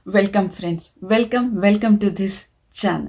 Welcome friends, welcome to this channel.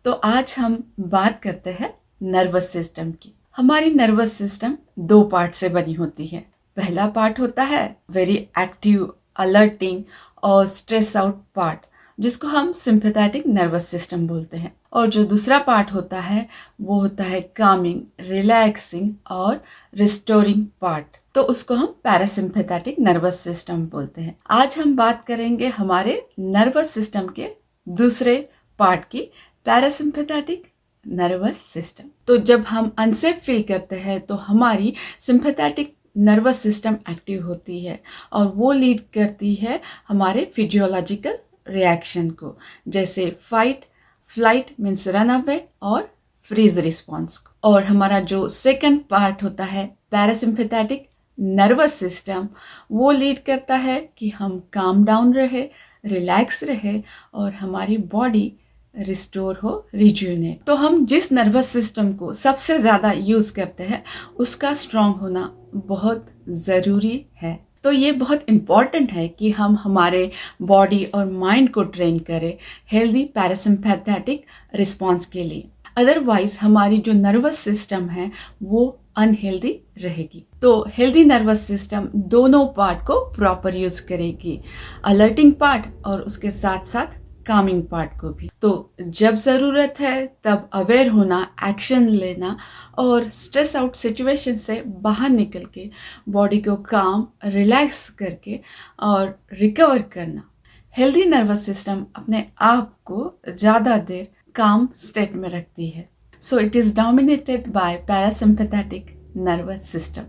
तो आज हम बात करते हैं नर्वस सिस्टम की। हमारी नर्वस सिस्टम दो पार्ट से बनी होती है। पहला पार्ट होता है वेरी एक्टिव, अलर्टिंग और स्ट्रेस आउट पार्ट, जिसको हम सिंपैथेटिक नर्वस सिस्टम बोलते हैं। और जो दूसरा पार्ट होता है वो होता है कामिंग, रिलैक्सिंग और रिस्टोरिंग पार्ट, तो उसको हम पैरासिम्पैथेटिक नर्वस सिस्टम बोलते हैं। आज हम बात करेंगे हमारे नर्वस सिस्टम के दूसरे पार्ट की, पैरासिम्पैथेटिक नर्वस सिस्टम। तो जब हम अनसेफ फील करते हैं तो हमारी सिंपैथेटिक नर्वस सिस्टम एक्टिव होती है और वो लीड करती है हमारे फिजियोलॉजिकल रिएक्शन को, जैसे fight, flight means run away और फ्रीज रिस्पॉन्स। और हमारा जो सेकंड पार्ट होता है पैरासिम्पैथेटिक नर्वस सिस्टम, वो लीड करता है कि हम काम डाउन रहे, रिलैक्स रहे और हमारी बॉडी रिस्टोर हो, रिज्यूनेट। तो हम जिस नर्वस सिस्टम को सबसे ज़्यादा यूज़ करते हैं उसका स्ट्रॉन्ग होना बहुत ज़रूरी है। तो ये बहुत इम्पॉर्टेंट है कि हम हमारे बॉडी और माइंड को ट्रेन करें हेल्दी पैरासिम्पैथेटिक रिस्पॉन्स के लिए। अदरवाइज हमारी जो नर्वस सिस्टम है वो अनहेल्दी रहेगी। तो हेल्दी नर्वस सिस्टम दोनों पार्ट को प्रॉपर यूज करेगी, अलर्टिंग पार्ट और उसके साथ साथ कामिंग पार्ट को भी। तो जब ज़रूरत है तब अवेयर होना, एक्शन लेना और स्ट्रेस आउट सिचुएशन से बाहर निकल के बॉडी को काम, रिलैक्स करके और रिकवर करना। हेल्दी नर्वस सिस्टम अपने आप को ज़्यादा देर काम स्टेट में रखती है। So it is dominated by parasympathetic nervous system.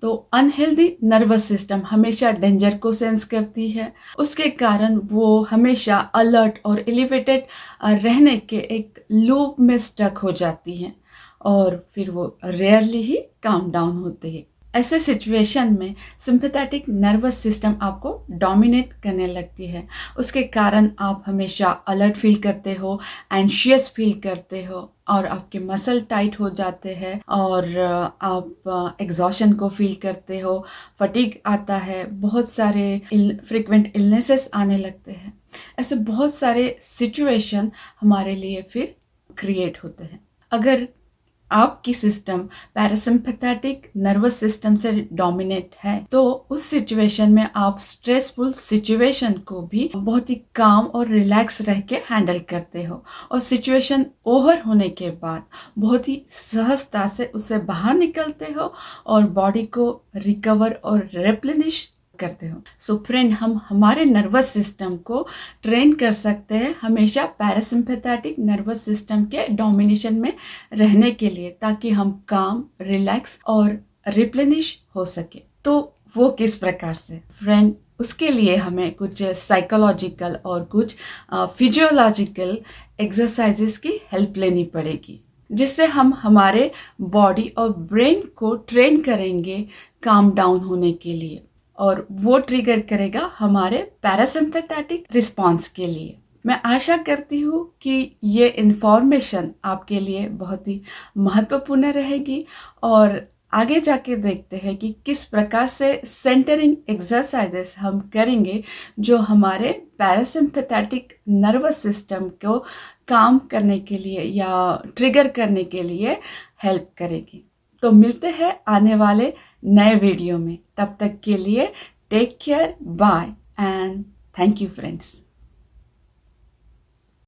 तो अनहेल्दी नर्वस सिस्टम हमेशा डेंजर को सेंस करती है, उसके कारण वो हमेशा अलर्ट और एलिवेटेड रहने के एक लूप में स्टक हो जाती हैं और फिर वो रेयरली ही काम डाउन होते हैं। ऐसे सिचुएशन में सिंपैथेटिक नर्वस सिस्टम आपको डोमिनेट करने लगती है। उसके कारण आप हमेशा अलर्ट फील करते हो, एंशियस फील करते हो और आपके मसल टाइट हो जाते हैं और आप एग्जॉशन को फील करते हो, फटीग आता है, बहुत सारे फ्रीक्वेंट इलनेसेस आने लगते हैं। ऐसे बहुत सारे सिचुएशन हमारे लिए फिर क्रिएट होते हैं। अगर आपकी सिस्टम पैरासिम्पैथेटिक नर्वस सिस्टम से डोमिनेट है तो उस सिचुएशन में आप स्ट्रेसफुल सिचुएशन को भी बहुत ही काम और रिलैक्स रह के हैंडल करते हो और सिचुएशन ओवर होने के बाद बहुत ही सहजता से उससे बाहर निकलते हो और बॉडी को रिकवर और रिप्लेनिश करते हो। सो फ्रेंड, हम हमारे नर्वस सिस्टम को ट्रेन कर सकते हैं हमेशा पैरासिम्पैथेटिक नर्वस सिस्टम के डोमिनेशन में रहने के लिए, ताकि हम काम, रिलैक्स और रिप्लेनिश हो सके। तो वो किस प्रकार से फ्रेंड? उसके लिए हमें कुछ साइकोलॉजिकल और कुछ फिजियोलॉजिकल एक्सरसाइजेस की हेल्प लेनी पड़ेगी, जिससे हम हमारे बॉडी और ब्रेन को ट्रेन करेंगे काम डाउन होने के लिए और वो ट्रिगर करेगा हमारे पैरासिम्पैथेटिक रिस्पॉन्स के लिए। मैं आशा करती हूँ कि ये इन्फॉर्मेशन आपके लिए बहुत ही महत्वपूर्ण रहेगी और आगे जाके देखते हैं कि किस प्रकार से सेंटरिंग एक्सरसाइजेस हम करेंगे जो हमारे पैरासिम्पैथेटिक नर्वस सिस्टम को काम करने के लिए या ट्रिगर करने के लिए हेल्प करेगी। तो मिलते हैं आने वाले नए वीडियो में। तब तक के लिए take care, bye and thank you friends.